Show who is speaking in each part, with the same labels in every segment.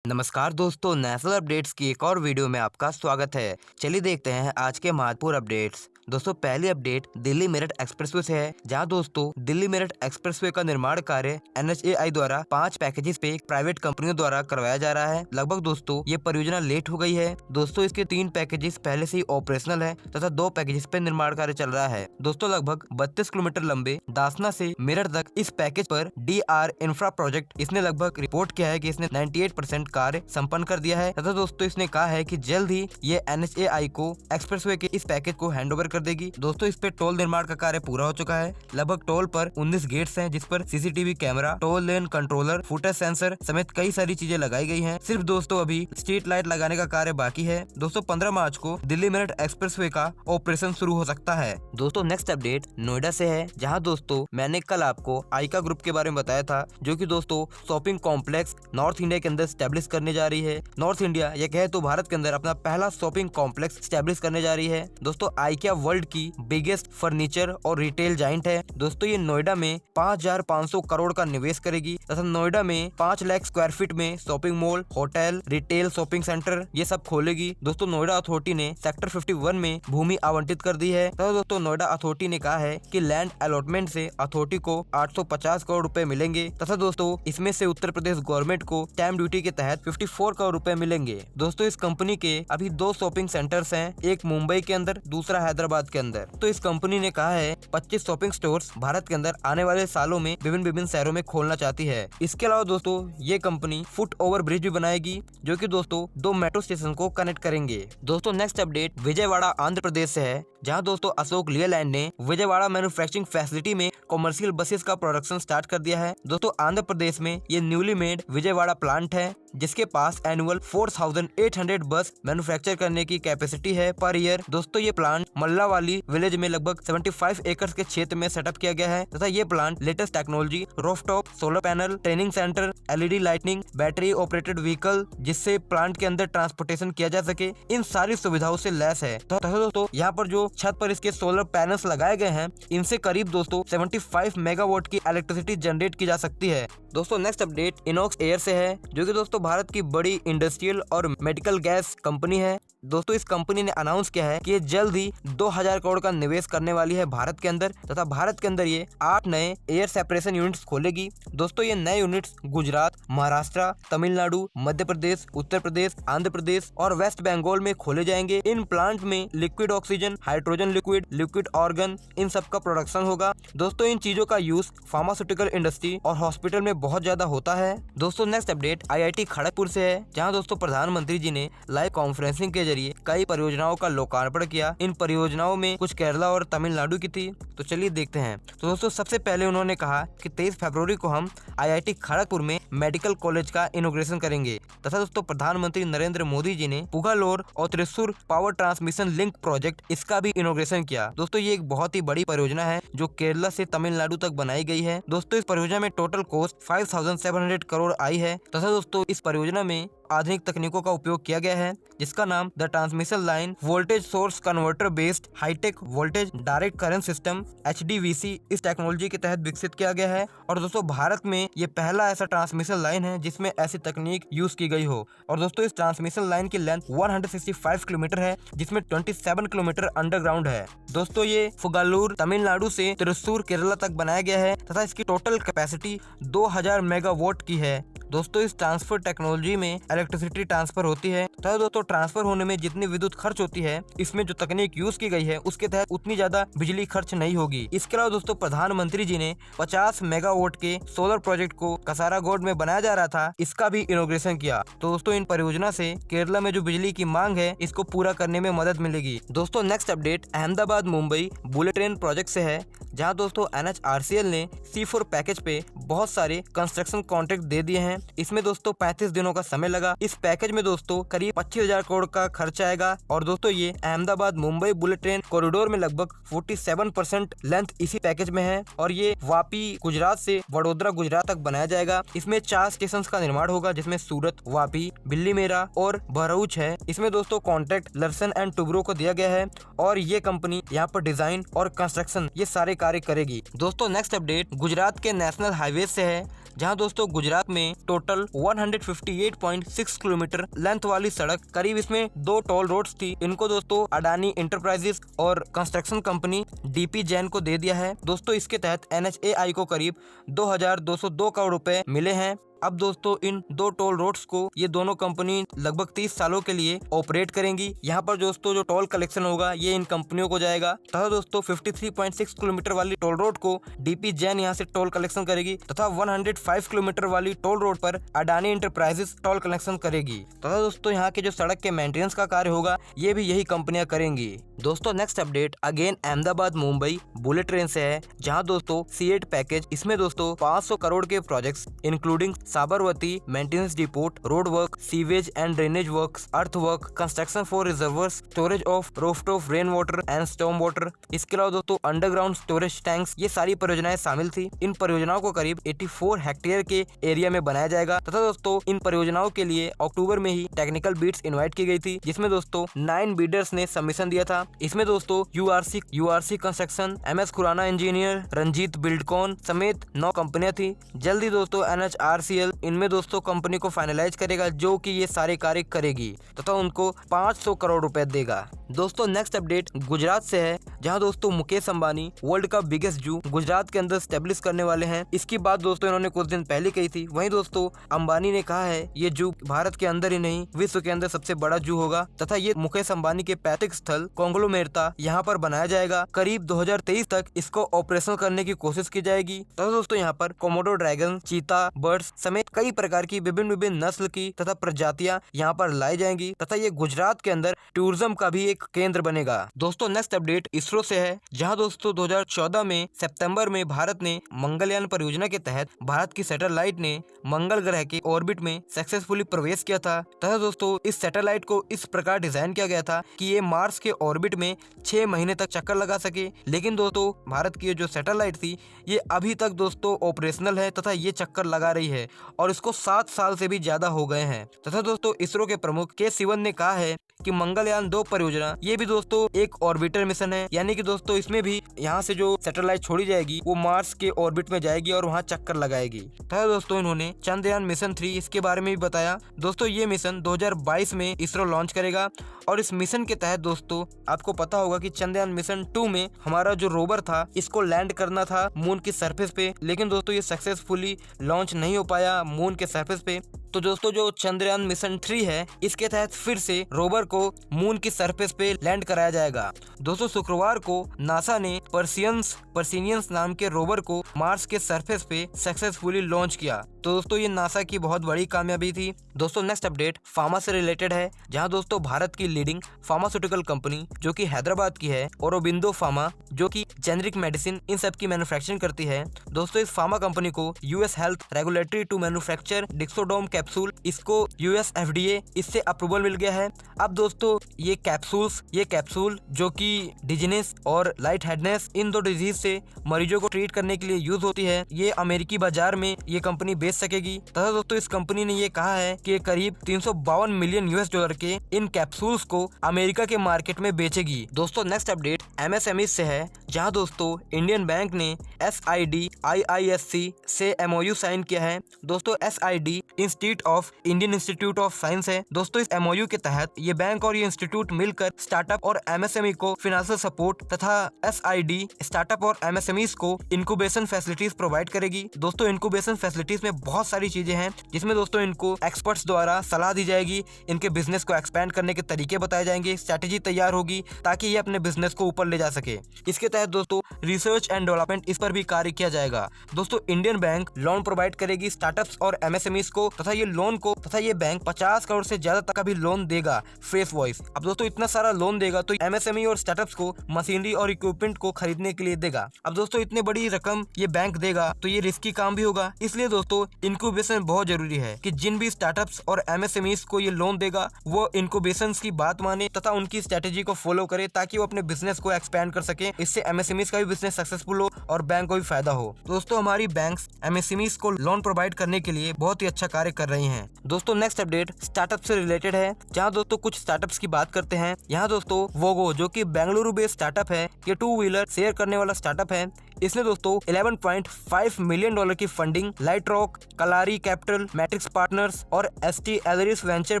Speaker 1: नमस्कार दोस्तों, national updates की एक और वीडियो में आपका स्वागत है। चलिए देखते हैं आज के महत्वपूर्ण अपडेट्स। दोस्तों पहली अपडेट दिल्ली मेरठ एक्सप्रेसवे से है, जहां दोस्तों दिल्ली मेरठ एक्सप्रेसवे का निर्माण कार्य NHAI द्वारा 5 पैकेजेस पे प्राइवेट कंपनियों द्वारा करवाया जा रहा है। लगभग दोस्तों ये परियोजना लेट हो गई है। दोस्तों इसके 3 पैकेजेस पहले से ही ऑपरेशनल है तथा 2 पैकेजेस पे निर्माण कार्य चल रहा है। दोस्तों लगभग 32 किलोमीटर लंबे दासना से मेरठ तक इस पैकेज पर DR इंफ्रा प्रोजेक्ट इसने लगभग रिपोर्ट किया है कि इसने 98% कार्य संपन्न कर दिया है तथा दोस्तों इसने कहा है कि जल्द ही ये NHAI को एक्सप्रेसवे के इस पैकेज को हैंडओवर कर देगी। दोस्तों इस पे टोल निर्माण का कार्य पूरा हो चुका है। लगभग टोल पर 19 गेट्स हैं, जिस पर CCTV कैमरा, टोल लेन कंट्रोलर, फुटेज सेंसर समेत कई सारी चीजें लगाई गई हैं। सिर्फ दोस्तों अभी स्ट्रीट लाइट लगाने का कार्य बाकी है। दोस्तों 15 मार्च को दिल्ली मेरठ एक्सप्रेसवे का ऑपरेशन शुरू हो सकता है। दोस्तों नेक्स्ट अपडेट नोएडा से है, जहां दोस्तों मैंने कल आपको आइका ग्रुप के बारे में बताया था, जो कि दोस्तों शॉपिंग कॉम्प्लेक्स नॉर्थ इंडिया के अंदर स्टैब्लिश करने जा रही है। नॉर्थ इंडिया या कहे तो भारत के अंदर अपना पहला शॉपिंग कॉम्प्लेक्स स्टैब्लिश करने जा रही है। दोस्तों आइका वर्ल्ड की बिगेस्ट फर्नीचर और रिटेल जाइंट है। दोस्तों ये नोएडा में 5500 करोड़ का निवेश करेगी तथा नोएडा में 5 लाख स्क्वायर फीट में shopping mall, hotel, retail, shopping centre ये सब खोलेगी। दोस्तों नोएडा अथॉरिटी ने सेक्टर 51 में भूमि आवंटित कर दी है तथा दोस्तों नोएडा अथॉरिटी ने कहा है कि लैंड अलॉटमेंट से अथॉरिटी को 850 करोड़ रुपए मिलेंगे तथा दोस्तों इसमें से उत्तर प्रदेश गवर्नमेंट को स्टैम्प ड्यूटी के तहत 54 करोड़ रुपए मिलेंगे। दोस्तों इस कंपनी के अभी 2 शॉपिंग सेंटर्स हैं, एक मुंबई के अंदर, दूसरा हैदराबाद के अंदर। तो इस कंपनी ने कहा है 25 शॉपिंग स्टोर्स भारत के अंदर आने वाले सालों में विभिन्न शहरों में खोलना चाहती है। इसके अलावा दोस्तों ये कंपनी फुट ओवर ब्रिज भी बनाएगी, जो कि दोस्तों 2 मेट्रो स्टेशन को कनेक्ट करेंगे। दोस्तों नेक्स्ट अपडेट विजयवाड़ा आंध्र प्रदेश से है, जहां दोस्तों अशोक लेलैंड ने विजयवाड़ा मैन्युफैक्चरिंग फैसिलिटी में कॉमर्शियल बसेस का प्रोडक्शन स्टार्ट कर दिया है। दोस्तों आंध्र प्रदेश में ये न्यूली मेड विजयवाड़ा प्लांट है, जिसके पास एनुअल 4800 बस मैन्युफैक्चर करने की कैपेसिटी है पर ईयर। दोस्तों ये प्लांट मल्लावाली विलेज में लगभग 75 एकड़ के क्षेत्र में सेटअप किया गया है तथा ये plant latest technology, rooftop solar panel, training centre, LED lighting, battery operated vehicle, जिससे प्लांट के अंदर ट्रांसपोर्टेशन किया जा सके, इन सारी सुविधाओं से लैस है। तो दोस्तों यहाँ पर जो छत पर इसके सोलर पैनल्स लगाए गए हैं, इनसे करीब दोस्तों 75 मेगावाट की इलेक्ट्रिसिटी जनरेट की जा सकती है। दोस्तों नेक्स्ट अपडेट इनॉक्स एयर से है, जो कि दोस्तों भारत की बड़ी इंडस्ट्रियल और मेडिकल गैस कंपनी है। दोस्तों इस कंपनी ने अनाउंस किया है कि ये जल्द ही 2000 करोड़ का निवेश करने वाली है भारत के अंदर तथा भारत के अंदर ये 8 नए एयर सेपरेशन यूनिट्स खोलेगी। दोस्तों ये नए यूनिट्स गुजरात, महाराष्ट्र, तमिलनाडु, मध्य प्रदेश, उत्तर प्रदेश, आंध्र प्रदेश और वेस्ट बंगाल में खोले जाएंगे। इन प्लांट में liquid oxygen, hydrogen liquid, liquid argon, इन सब का प्रोडक्शन होगा। दोस्तों इन चीजों का यूज फार्मास्यूटिकल इंडस्ट्री और हॉस्पिटल में बहुत ज्यादा होता है। दोस्तों नेक्स्ट अपडेट IIT खड़गपुर से है, जहां दोस्तों प्रधानमंत्री जी ने लाइव कॉन्फ्रेंसिंग के जरिए कई परियोजनाओं का लोकार्पण किया। इन परियोजनाओं में कुछ केरला और तमिलनाडु की थी, तो चलिए देखते हैं। तो दोस्तों सबसे पहले उन्होंने कहा कि 23 फरवरी को हम IIT खड़गपुर में मेडिकल कॉलेज का इनॉग्रेशन करेंगे तथा दोस्तों प्रधानमंत्री नरेंद्र मोदी जी ने पुगालोर और Thrissur power transmission link project इसका भी इनॉग्रेशन किया। दोस्तों ये एक बहुत ही बड़ी परियोजना है जो केरला से तमिलनाडु तक बनाई गई है। दोस्तों इस परियोजना में टोटल कॉस्ट 5700 करोड़ आई है तथा दोस्तों इस परियोजना में आधुनिक तकनीकों का उपयोग किया गया है, जिसका नाम the transmission line voltage source converter based high tech voltage direct current system HDVC इस टेक्नोलॉजी के तहत विकसित किया गया है। और दोस्तों भारत में ये पहला ऐसा ट्रांसमिशन लाइन है जिसमें ऐसी तकनीक यूज की गई हो। और दोस्तों इस ट्रांसमिशन लाइन की लेंथ 165 किलोमीटर है, जिसमें 27 किलोमीटर अंडरग्राउंड है। दोस्तों ये फुगालूर तमिलनाडु से त्रिशूर केरला तक बनाया गया है तथा इसकी टोटल कैपेसिटी 2000 मेगावाट की है। दोस्तों इस ट्रांसफर टेक्नोलॉजी में इलेक्ट्रिसिटी ट्रांसफर होती है तथा दोस्तों ट्रांसफर होने में जितनी विद्युत खर्च होती है, इसमें जो तकनीक यूज की गई है उसके तहत उतनी ज्यादा बिजली खर्च नहीं होगी। इसके अलावा दोस्तों प्रधानमंत्री जी ने 50 मेगावाट के सोलर प्रोजेक्ट को कसारागोड में बनाया जा रहा था, इसका भी इनॉग्रेशन किया। तो दोस्तों इन परियोजना से केरला में जो बिजली की मांग है इसको पूरा करने में मदद मिलेगी। दोस्तों next update Ahmedabad Mumbai bullet train project से है, जहां दोस्तों NHRCL ने C4 पैकेज पे बहुत सारे कंस्ट्रक्शन कॉन्ट्रैक्ट दे दिए हैं। इसमें दोस्तों 35 दिनों का समय लगा। इस पैकेज में दोस्तों करीब 25,000 करोड़ का खर्च आएगा और दोस्तों ये Ahmedabad Mumbai bullet train corridor में लगभग 47% लेंथ इसी पैकेज में है और ये वापी गुजरात से वडोदरा गुजरात तक बनाया जाएगा। इसमें 4 स्टेशन का निर्माण होगा, जिसमें सूरत, वापी, बिल्लीमेरा और भरूच है। इसमें दोस्तों कॉन्ट्रैक्ट लर्सन एंड टुब्रो को दिया गया है और ये कंपनी यहाँ पर डिजाइन और कंस्ट्रक्शन ये सारे कार्य करेगी। दोस्तों नेक्स्ट अपडेट गुजरात के नेशनल हाईवे से है, जहां दोस्तों गुजरात में टोटल 158.6 किलोमीटर लेंथ वाली सड़क, करीब इसमें 2 टोल रोड्स थी, इनको दोस्तों अडानी इंटरप्राइजेस और कंस्ट्रक्शन कंपनी डीपी जैन को दे दिया है। दोस्तों इसके तहत NHAI को करीब 2202 करोड़ रुपए मिले हैं। अब दोस्तों इन 2 टोल रोड्स को ये दोनों कंपनी लगभग 30 सालों के लिए ऑपरेट करेंगी। यहाँ पर दोस्तों जो टोल कलेक्शन होगा ये इन कंपनियों को जाएगा तथा दोस्तों 53.6 किलोमीटर वाली टोल रोड को डीपी जैन यहाँ से टोल कलेक्शन करेगी तथा 105 किलोमीटर वाली टोल रोड पर अडानी इंटरप्राइजेस टोल कलेक्शन करेगी तथा दोस्तों यहाँ के जो सड़क के मेंटेनेंस का कार्य होगा ये भी यही कंपनियां करेंगी। दोस्तों next update again Ahmedabad Mumbai bullet train से है, जहाँ दोस्तों C8 पैकेज, इसमें दोस्तों 500 करोड़ के projects including Sabarmati maintenance depot, road work, sewage and drainage works, earth work, construction for reservoirs, storage of rooftop rain water and storm water. इसके अलावा दोस्तों अंडरग्राउंड स्टोरेज टैंक्स, ये सारी परियोजनाएं शामिल थी। इन परियोजनाओं को करीब 84 हेक्टेयर के एरिया में बनाया जाएगा तथा दोस्तों इन परियोजनाओं के लिए अक्टूबर में ही टेक्निकल बिड्स इनवाइट की गई थी, जिसमें दोस्तों 9 बिडर्स ने सबमिशन दिया था। इसमें दोस्तों URC construction, MS Khurana engineer, Ranjit Buildcon समेत 9 कंपनियां थी। जल्दी दोस्तों NHRCL इनमें दोस्तों कंपनी को फाइनलाइज करेगा जो कि ये सारे कार्य करेगी तथा उनको 500 करोड़ रुपए देगा। दोस्तों नेक्स्ट अपडेट गुजरात से है, जहां दोस्तों मुकेश अंबानी वर्ल्ड का बिगेस्ट जू गुजरात के अंदर स्टेब्लिश करने वाले हैं। इसकी बात दोस्तों इन्होंने कुछ दिन पहले कही थी। वहीं दोस्तों अंबानी ने कहा है ये जू भारत के अंदर ही नहीं विश्व के अंदर सबसे बड़ा जू होगा तथा ये मुकेश अंबानी के पैतृक स्थल कोंगलोमेरता यहाँ पर बनाया जाएगा। करीब 2023 तक इसको ऑपरेशनल करने की कोशिश की जाएगी तथा दोस्तों यहाँ पर कोमोडो ड्रैगन, चीता, बर्ड्स समेत कई प्रकार की विभिन्न नस्ल की तथा प्रजातियां यहाँ पर लाई जाएंगी तथा ये गुजरात के अंदर टूरिज्म का भी एक केंद्र बनेगा। दोस्तों नेक्स्ट अपडेट इसरो से है, जहां दोस्तों 2014 में सितंबर में भारत ने मंगलयान परियोजना के तहत भारत की सैटेलाइट ने मंगल ग्रह के ऑर्बिट में सक्सेसफुली प्रवेश किया था तथा दोस्तों इस सैटेलाइट को इस प्रकार डिजाइन किया गया था कि ये मार्स के ऑर्बिट में 6 महीने तक चक्कर लगा सके। लेकिन दोस्तों भारत की जो सैटेलाइट थी ये अभी तक दोस्तों ऑपरेशनल है तथा ये चक्कर लगा रही है और इसको 7 साल से भी ज्यादा हो गए हैं तथा दोस्तों इसरो के प्रमुख के सिवन ने कहा है कि मंगलयान 2 परियोजना ये भी दोस्तों एक ऑर्बिटर मिशन है, यानी कि दोस्तों इसमें भी यहाँ से जो सैटेलाइट छोड़ी जाएगी वो मार्स के ऑर्बिट में जाएगी और वहाँ चक्कर लगाएगी। तथा दोस्तों इन्होंने चंद्रयान मिशन 3 इसके बारे में भी बताया। दोस्तों ये मिशन 2022 में इसरो लॉन्च करेगा और इस मिशन के तहत दोस्तों आपको पता होगा कि चंद्रयान मिशन 2 में हमारा जो रोवर था इसको लैंड करना था मून की सरफेस पे, लेकिन दोस्तों ये सक्सेसफुली लॉन्च नहीं हो पाया मून के सरफेस पे। तो दोस्तों जो चंद्रयान मिशन 3 है इसके तहत फिर से रोवर को मून की सरफेस पे लैंड कराया जाएगा। दोस्तों शुक्रवार को नासा ने पर्सिनियंस नाम के रोवर को मार्स के सरफेस पे सक्सेसफुली लॉन्च किया। तो दोस्तों ये नासा की बहुत बड़ी कामयाबी थी। दोस्तों नेक्स्ट अपडेट फार्मा से रिलेटेड है, जहां दोस्तों भारत की लीडिंग फार्मास्यूटिकल कंपनी जो कि हैदराबाद की है औरोबिंदो फार्मा जो कि जेनरिक मेडिसिन इन सब की मैन्युफैक्चरिंग करती है। दोस्तों इस फार्मा कंपनी को US health regulatory to manufacture डिक्सोडोम कैप्सूल, इसको US FDA इससे अप्रूवल मिल गया है। अब दोस्तों ये कैप्सूल जो कि डिजीनेस और लाइट हेडनेस इन 2 डिजीज से मरीजों को ट्रीट करने के लिए यूज होती है, ये अमेरिकी बाजार में ये कंपनी बेच सकेगी। तथा दोस्तों इस कंपनी ने ये कहा है कि करीब 352 मिलियन $US के इन कैप्सूल्स को अमेरिका के मार्केट में बेचेगी। दोस्तों नेक्स्ट अपडेट MSME से है, जहां दोस्तों इंडियन बैंक ने SID IISc से MOU साइन किया है। दोस्तों SID institute of Indian institute of science है। दोस्तों इस MOU के तहत ये बैंक और ये इंस्टीट्यूट मिलकर स्टार्टअप और MSME को फाइनेंशियल सपोर्ट तथा SID स्टार्टअप और MSMEs को इंक्यूबेशन फैसिलिटीज प्रोवाइड करेगी। दोस्तों इंक्यूबेशन फैसिलिटीज में बहुत सारी चीजें हैं, जिसमें दोस्तों इनको एक्सपर्ट्स द्वारा सलाह दी जाएगी, इनके बिजनेस को एक्सपेंड करने के तरीके बताए जाएंगे, स्ट्रेटेजी तैयार होगी ताकि ये अपने बिजनेस को ऊपर ले जा सके। इसके तहत दोस्तों रिसर्च एंड डेवलपमेंट इस पर भी कार्य किया जाएगा। दोस्तों इंडियन बैंक लोन प्रोवाइड करेगी स्टार्टअप्स और MSMEs को तथा ये बैंक 50 करोड़ से ज्यादा तक का भी लोन देगा फेस वॉइस। अब दोस्तों इतना सारा लोन देगा तो MSME और स्टार्टअप्स को मशीनरी और इक्विपमेंट को खरीदने के लिए देगा। अब दोस्तों इतने बड़ी रकम ये बैंक देगा तो ये रिस्की काम भी होगा, इसलिए दोस्तों इंक्यूबेशन बहुत जरूरी है कि जिन भी स्टार्टअप्स और MSMEs को ये लोन देगा वो इंक्यूबेशन की बात माने तथा उनकी स्ट्रेटेजी को फॉलो करे ताकि वो अपने बिजनेस को एक्सपेंड कर सके। इससे MSMEs का भी बिजनेस सक्सेसफुल हो और बैंक को भी फायदा हो। दोस्तों हमारी बैंक्स MSMEs को लोन प्रोवाइड करने के लिए बहुत ही अच्छा कार्य कर रही हैं। दोस्तों नेक्स्ट अपडेट स्टार्टअप से रिलेटेड है, जहां दोस्तों कुछ स्टार्टअप्स की बात करते हैं। यहाँ दोस्तों वोगो जो कि बेंगलुरु बेस्ड स्टार्टअप है, ये 2 व्हीलर शेयर करने वाला स्टार्टअप है। इसने दोस्तों 11.5 मिलियन डॉलर की funding Lightrock, Kalaari Capital, Matrix Partners और एसटी एलरिस वेंचर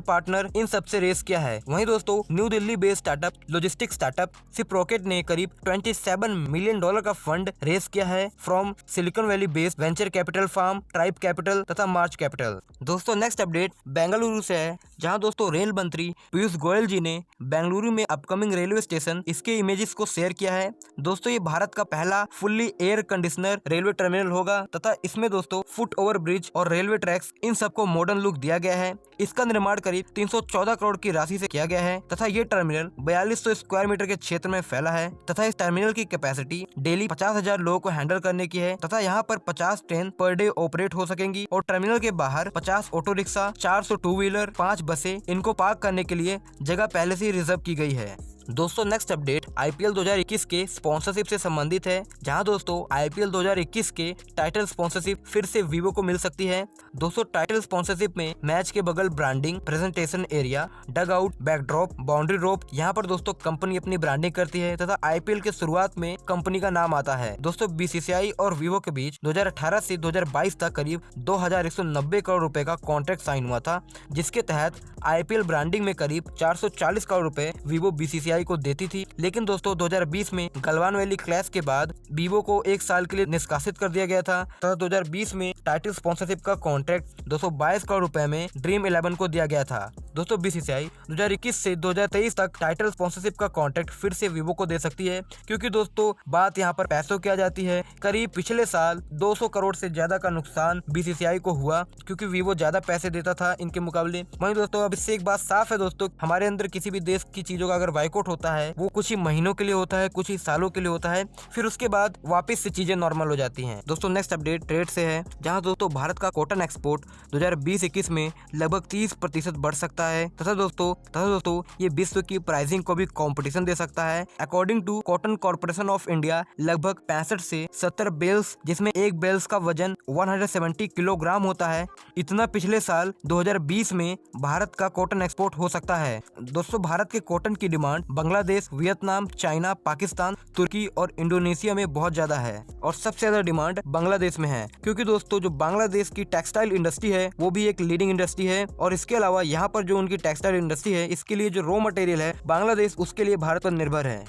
Speaker 1: पार्टनर इन सबसे रेस किया है। वहीं दोस्तों New Delhi based startup logistic startup Shiprocket ने करीब 27 मिलियन डॉलर का फंड रेस किया है from Silicon Valley based venture capital firm Tribe Capital तथा मार्च कैपिटल। दोस्तों नेक्स्ट अपडेट बेंगलुरु से है, जहां दोस्तों रेल मंत्री पीयूष गोयल जी ने बेंगलुरु में अपकमिंग रेलवे स्टेशन इसके इमेजेस को शेयर किया है। दोस्तों ये भारत का पहला fully air conditioner railway terminal होगा तथा इसमें दोस्तों फुट ओवर ब्रिज और रेलवे ट्रैक्स इन सबको मॉडर्न लुक दिया गया है। इसका निर्माण करीब 314 करोड़ की राशि से किया गया है तथा ये टर्मिनल 4200 स्क्वायर मीटर के क्षेत्र में फैला है तथा इस टर्मिनल की कैपेसिटी डेली 50,000 लोगों को हैंडल करने की है तथा यहाँ पर 50 ट्रेन पर डे ऑपरेट हो सकेंगी और टर्मिनल के बाहर 50 ऑटो रिक्शा, 400 टू व्हीलर, 5 बसें इनको पार्क करने के लिए जगह पहले से ही रिजर्व की गई है। दोस्तों नेक्स्ट अपडेट आईपीएल 2021 के स्पॉन्सरशिप से संबंधित है, जहां दोस्तों आईपीएल 2021 के टाइटल स्पॉन्सरशिप फिर से वीवो को मिल सकती है। दोस्तों टाइटल स्पॉन्सरशिप में मैच के बगल branding, presentation area, dugout, backdrop, boundary rope, यहाँ पर दोस्तों कंपनी अपनी ब्रांडिंग करती है तथा आईपीएल के शुरुआत में कंपनी का नाम आता है। दोस्तों बीसीसीआई और वीवो के बीच 2018 से 2022 तक करीब 2190 करोड़ रुपए का कॉन्ट्रैक्ट साइन हुआ था, जिसके तहत आईपीएल ब्रांडिंग में करीब 440 करोड़ रुपए वीवो बीसीसीआई को देती थी। लेकिन दोस्तों 2020 में गलवान वैली क्लैश के बाद वीवो को 1 साल के लिए निष्कासित कर दिया गया था तथा 2020 में टाइटल स्पॉन्सरशिप का कॉन्ट्रैक्ट 222 करोड़ रुपए में ड्रीम 11 को दिया गया था। दोस्तों बीसीसीआई 2021 से 2023 तक टाइटल स्पॉन्सरशिप का कॉन्ट्रैक्ट फिर से वीवो को दे सकती है, क्योंकि दोस्तों बात यहाँ पर पैसों की आ जाती है। करीब पिछले साल 200 करोड़ से ज्यादा का नुकसान बीसीसीआई को हुआ, क्योंकि वीवो ज्यादा पैसे देता था इनके मुकाबले। वहीं दोस्तों अब इससे एक बात साफ है दोस्तों, हमारे अंदर किसी भी देश की चीजों का अगर बाइकआउट होता है वो कुछ ही महीनों के लिए होता है, कुछ ही सालों के लिए होता है, फिर उसके बाद वापस से चीजें नॉर्मल हो जाती हैं। दोस्तों नेक्स्ट अपडेट ट्रेड से है, जहां दोस्तों भारत का कॉटन एक्सपोर्ट 2020-21 में लगभग 30% बढ़ सकता है तथा दोस्तों ये विश्व की प्राइसिंग को भी कंपटीशन दे सकता है। According to Cotton Corporation of India लगभग 65 से 70 बेल्स, जिसमें एक बेल्स का वजन 170 किलोग्राम होता है, इतना पिछले साल 2020 में भारत का कॉटन एक्सपोर्ट हो सकता है। दोस्तों भारत के कॉटन की demand Bangladesh, Vietnam, China, Pakistan, तुर्की और इंडोनेशिया में बहुत ज्यादा है और सबसे ज्यादा डिमांड बांग्लादेश में है, क्योंकि दोस्तों जो बांग्लादेश की टेक्सटाइल इंडस्ट्री है वो भी एक लीडिंग इंडस्ट्री है और इसके अलावा यहाँ पर जो उनकी टेक्सटाइल इंडस्ट्री है इसके लिए जो रॉ मटेरियल है बांग्लादेश उसके लिए भारत पर निर्भर है।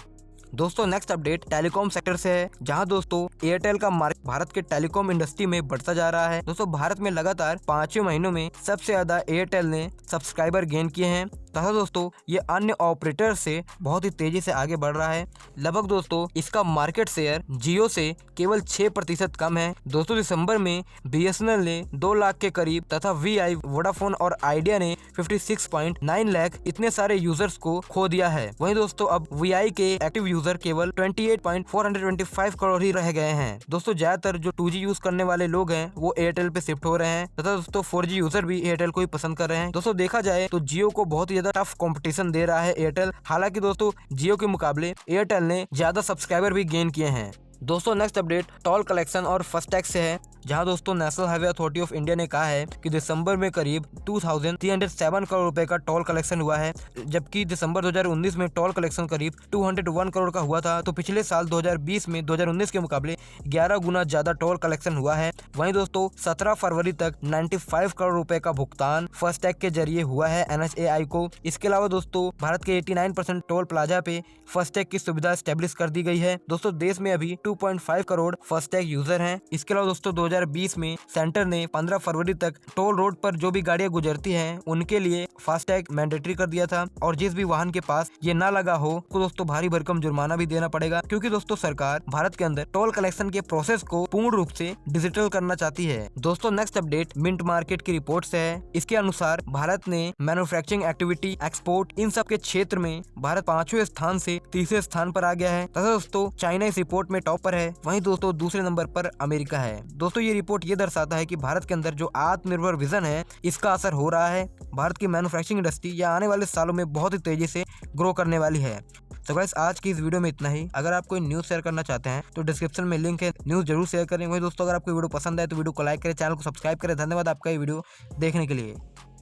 Speaker 1: दोस्तों नेक्स्ट अपडेट टेलीकॉम सेक्टर से है, जहां दोस्तों एयरटेल का मार्केट भारत के टेलीकॉम इंडस्ट्री में बढ़ता जा रहा है। दोस्तों भारत में लगातार 5 महीनों में सबसे ज्यादा एयरटेल ने सब्सक्राइबर गेन किए हैं तथा दोस्तों ये अन्य ऑपरेटर से बहुत ही तेजी से आगे बढ़ रहा है। लगभग दोस्तों इसका मार्केट शेयर जियो से केवल 6% कम है। दोस्तों दिसंबर में बीएसएनएल ने 2 लाख के करीब तथा वीआई, वोडाफोन और आइडिया ने 56.9 लाख इतने सारे यूजर्स को खो दिया है। वहीं दोस्तों अब वीआई के एक्टिव यूजर केवल 28.425 करोड़ ही रह गए हैं। दोस्तों ज्यादातर जो 2G यूज करने वाले लोग हैं वो एयरटेल पे शिफ्ट हो रहे हैं तथा दोस्तों 4G यूजर भी एयरटेल को ही पसंद कर रहे हैं। दोस्तों देखा जाए तो जियो को बहुत ही टफ कंपटीशन दे रहा है एयरटेल, हालांकि दोस्तों जियो के मुकाबले एयरटेल ने ज्यादा सब्सक्राइबर भी गेन किए हैं। दोस्तों नेक्स्ट अपडेट टोल कलेक्शन और फास्टैग से है, जहां दोस्तों national highway authority of India ने कहा है कि दिसंबर में करीब 2307 करोड़ रुपए का टोल कलेक्शन हुआ है, जबकि दिसंबर 2019 में टोल कलेक्शन करीब 201 करोड़ का हुआ था। तो पिछले साल 2020 में 2019 के मुकाबले 11 गुना ज्यादा टोल कलेक्शन हुआ है। वहीं दोस्तों 17 फरवरी तक 95 करोड़ रुपए का भुगतान फास्टैग के जरिए हुआ है NHAI को। इसके अलावा दोस्तों भारत के 89% टोल प्लाजा पे फास्टैग की सुविधा स्टेब्लिश कर दी गई है। दोस्तों देश में अभी 2.5 करोड़ फास्टैग यूजर हैं। इसके अलावा दोस्तों 2020 में सेंटर ने 15 फरवरी तक टोल रोड पर जो भी गाड़ियां गुजरती हैं उनके लिए फास्टैग मैंडेटरी कर दिया था और जिस भी वाहन के पास ये ना लगा हो तो दोस्तों भारी भरकम जुर्माना भी देना पड़ेगा, क्योंकि दोस्तों सरकार भारत के अंदर टोल कलेक्शन के प्रोसेस को पूर्ण रूप से डिजिटल करना चाहती है। दोस्तों नेक्स्ट अपडेट मिंट मार्केट की रिपोर्ट से है। इसके अनुसार भारत ने मैन्युफैक्चरिंग एक्टिविटी, एक्सपोर्ट इन सब के क्षेत्र में भारत 5वें स्थान से 3रे स्थान पर आ गया है तथा दोस्तों चाइना इस रिपोर्ट में टॉप पर है। वहीं दोस्तों दूसरे नंबर पर अमेरिका है। दोस्तों ये रिपोर्ट ये दर्शाता है कि भारत के अंदर जो आत्मनिर्भर विजन है इसका असर हो रहा है। भारत की मैन्युफैक्चरिंग इंडस्ट्री या आने वाले सालों में बहुत ही तेजी से ग्रो करने वाली है। तो गाइस आज की इस वीडियो में इतना ही। अगर आप कोई न्यूज़ शेयर करना चाहते हैं तो डिस्क्रिप्शन में लिंक है, न्यूज़ जरूर शेयर करें। वही दोस्तों अगर आपको वीडियो पसंद आए तो वीडियो को लाइक करें, चैनल को सब्सक्राइब करें। धन्यवाद आपका ये वीडियो देखने के लिए।